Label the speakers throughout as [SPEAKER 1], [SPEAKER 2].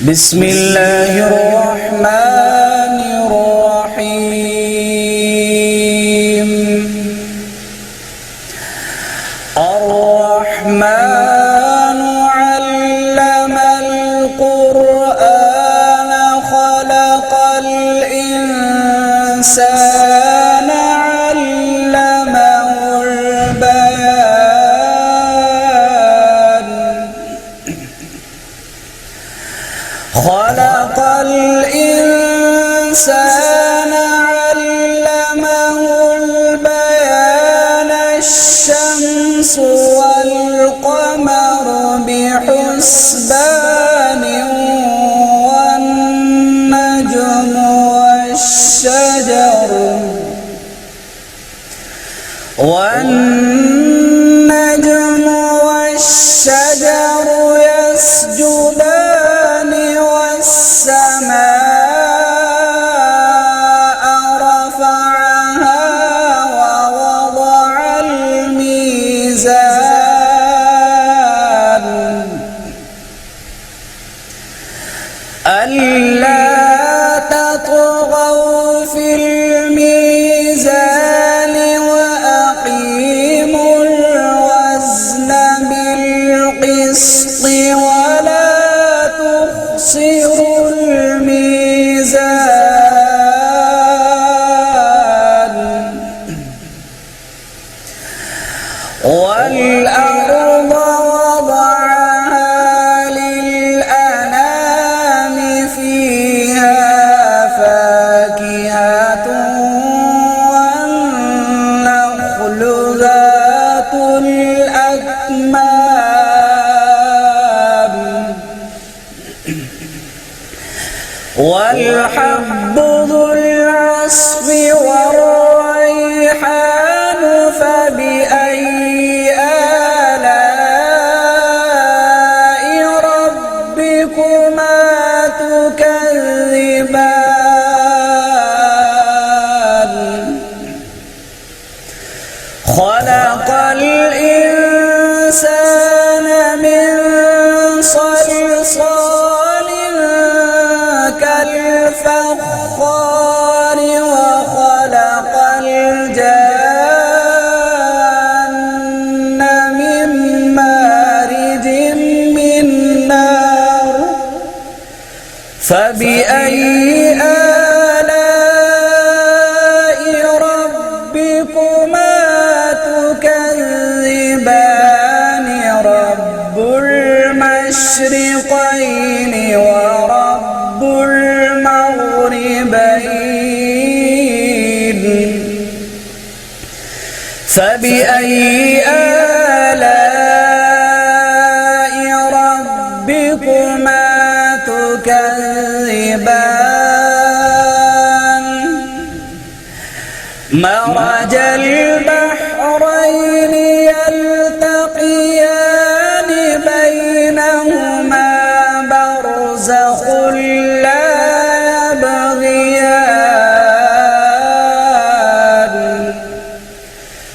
[SPEAKER 1] بسم الله الرحمن الرحيم. الرحمن علم القرآن خلق الإنسان علمه البيان خلق الإنسان علمه البيان الشمس والقمر بحسبان والنجم والشجر يسجدان والسماء رفعها ووضع الميزان ألا تطغوا في الميزان وأقيموا الوزن بالقسط ولا تخسروا الميزان والأرض وضعها للأنام فيها فاكهة والنخل ذات الأكمام والحب ذو العصف والريحان فبأي آلاء ربكما تكذبان خلق الإنسان من صلصال كالفخار وخلق الجان من مارج من نار فبأي آلاء ربكما تكذبان رب المشرقين ورب المغربين فبأي آلاء ربكما تكذبان مرج البحرين يلتقيان بينهما برزخ لا يبغيان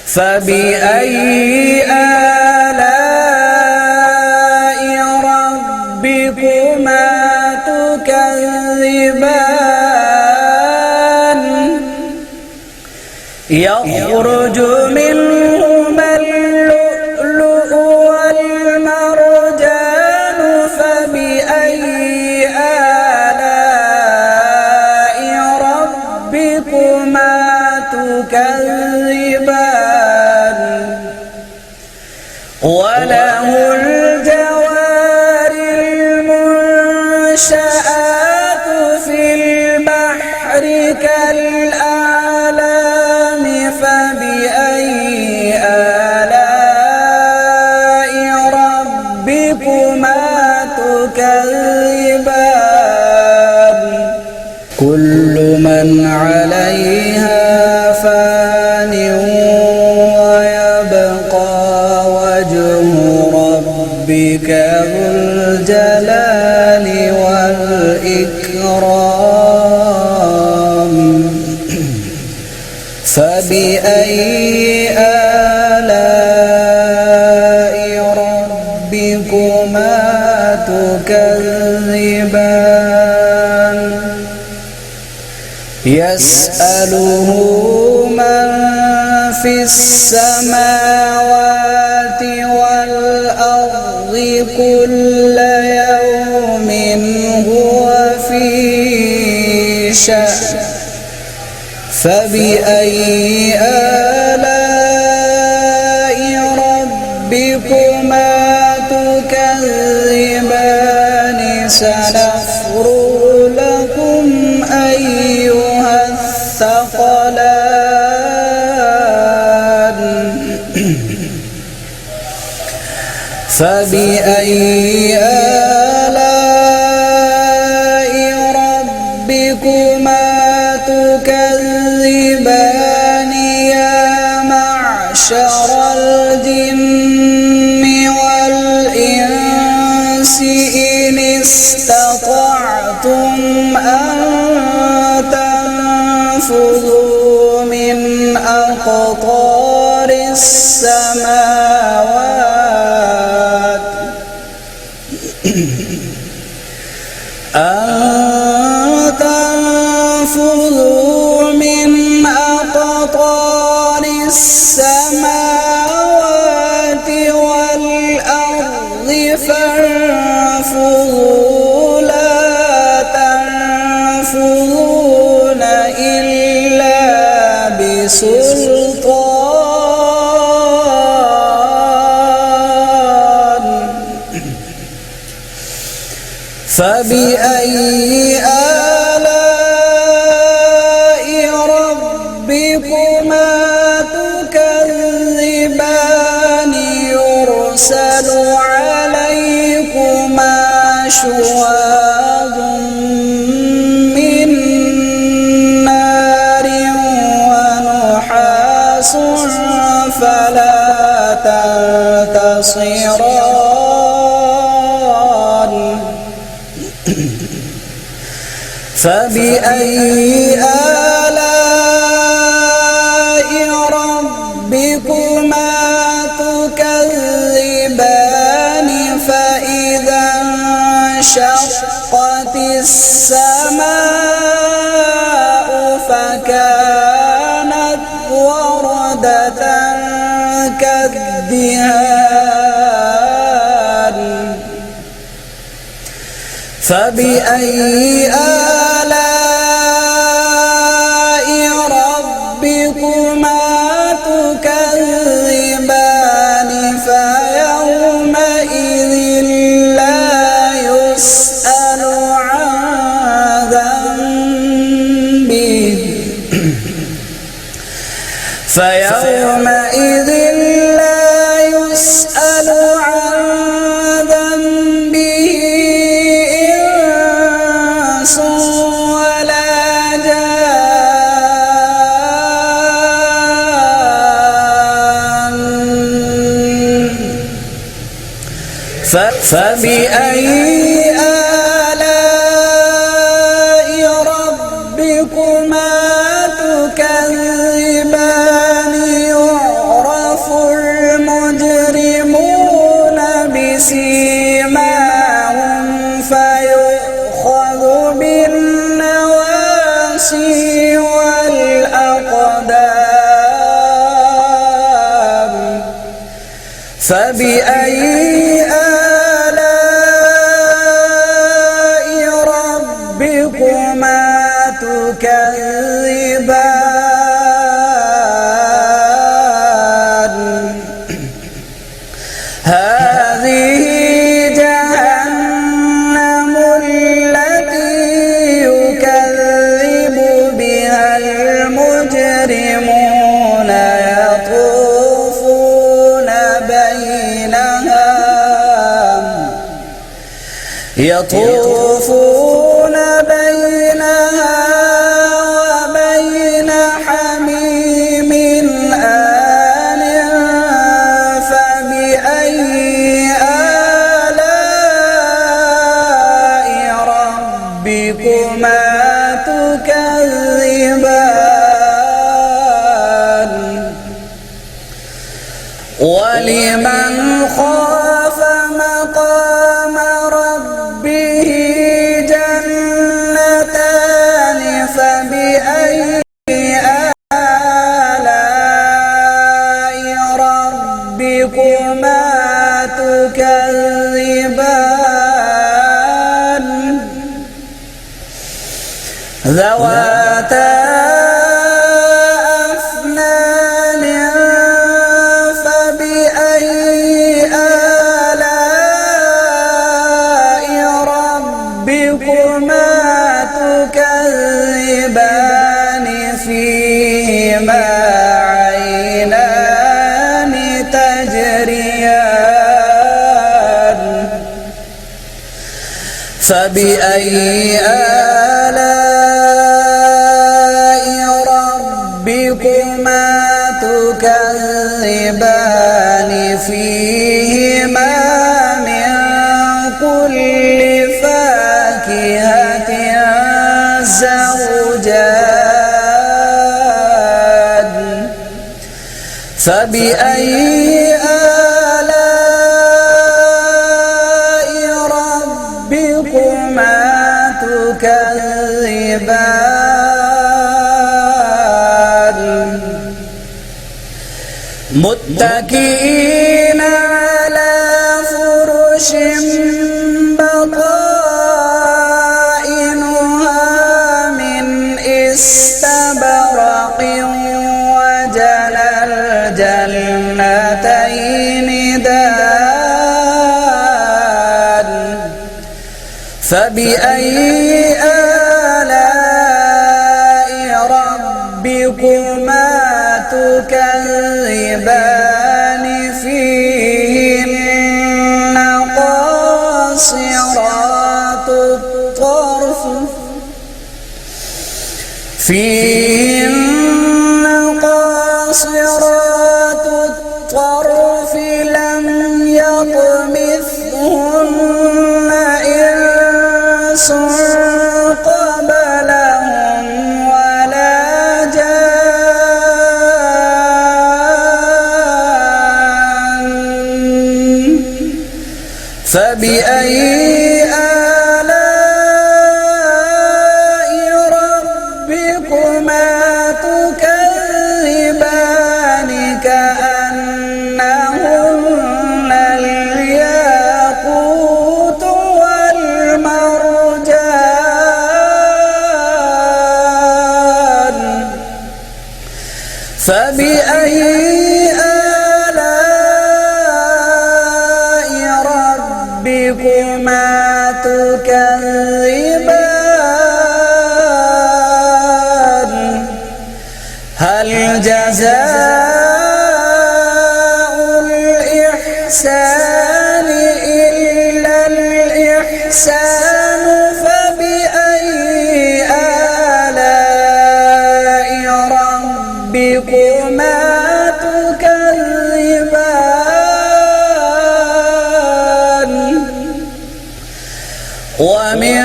[SPEAKER 1] فبأي آلاء ربكما تكذبان يخرج منهما اللؤلؤ والمرجان فبأي آلاء ربكما تكذبان وله الجوار المنشآت في البحر كالأعلام فبأي آلاء ربكما تكذبان كل من عليها فان ويبقى وجه ربك ذو الجلال والإكرام فبأي آلاء ربكما تكذبان يسأله من في السماوات والأرض كل يوم هو في شأن فبأي آلاء ربكما تكذبان سنفرغ لكم أيها الثقلان فبأي آلاء ربكما تكذبان يا معشر الجن والإنس إن استطعتم أن تنفذوا من أقطار السماوات والأرض فانفذوا لا تنفذون إلا بسلطان فبأي آلاء ربكما تكذبان يرسل عليكما شواظ من نار ونحاس فلا تنتصران فبأي آلاء ربكما تكذبان فإذا انشقت السماء فكانت وردة كالدهان فبأي آلاء ربكما تكذبان فيومئذ لا يسأل عن ذنبه فيومئذ لا يسأل عن ذنبه إنس ولا جان فبأي آلاء ربكما تكذبان يعرف المجرمون بسيماهم فيؤخذ بالنواصي والأقدام فبأي آلاء ربكما تكذبان هذه جهنم التي يكذب بها المجرمون يطوفون بينها وبين حميم آن فبأي آلاء ربكما تكذبان ولمن خاف مقام ربه جنتان فبأي ذواتا أفنان فبأي آلاء ربكما تكذبان فيهما عينان تجريان فبأي آلاء ربكما تكذبان فيهما من كل فاكهة زوجان فبأي آلاء ربكما تكذبان متكئين على فرش بطائنها من استبرق وجنى الجنتين دان فبأي آلاء ربكما تكذبان فيهن قاصرات الطرف لم يطمثهن إنس قبلهم ولا جان فبأي آلاء ربكما تكذبان كأنهن الياقوت والمرجان فبأي آلاء ربكما تكذبان هل جزاء الإحسان إلا الإحسان فبأي آلاء ربكما تكذبان ومن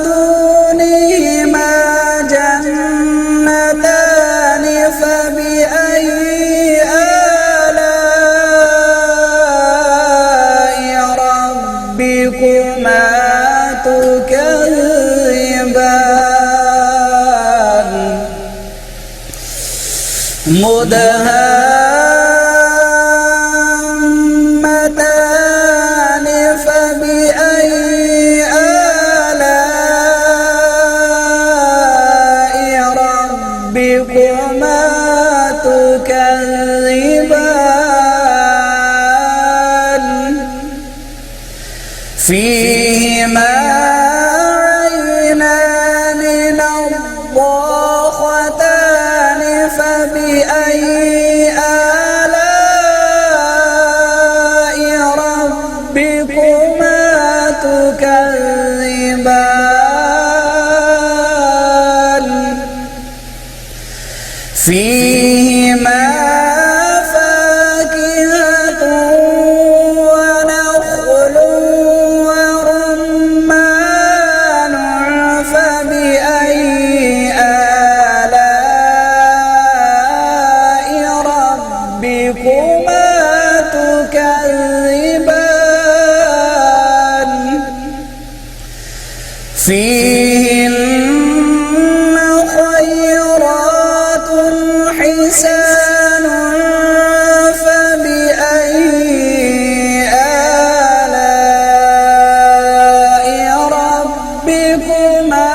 [SPEAKER 1] دونهما جنتان فبأي آلاء ربكما تكذبان مدهامتان فبأي آلاء ربكما تكذبان فيهما عينان نضاختان فبأي آلاء ربكما تكذبان فيهما فاكهة ونخل ورمان فبأي آلاء ربكما تكذبان فيهن خيرات حسان فبأي آلاء ربكما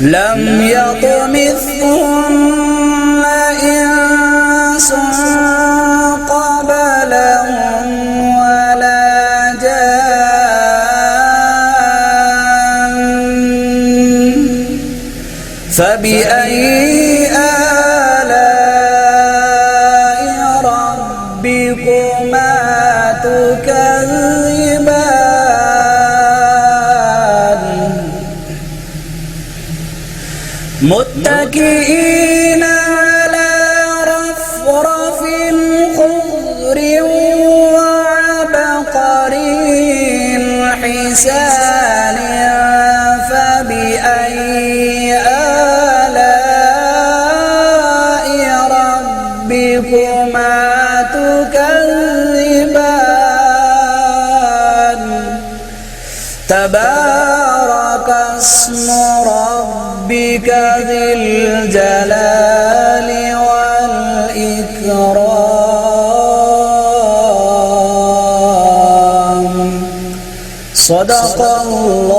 [SPEAKER 1] لم يطمثهن إنس قبلهم ولا جان فبأي آلاء ربكما تكذبان متكئين على رفرف خضر وعبقري حسان فبأي آلاء ربكما تكذبان تبارك اسم ربك ذي الجلال والإكرام صدق الله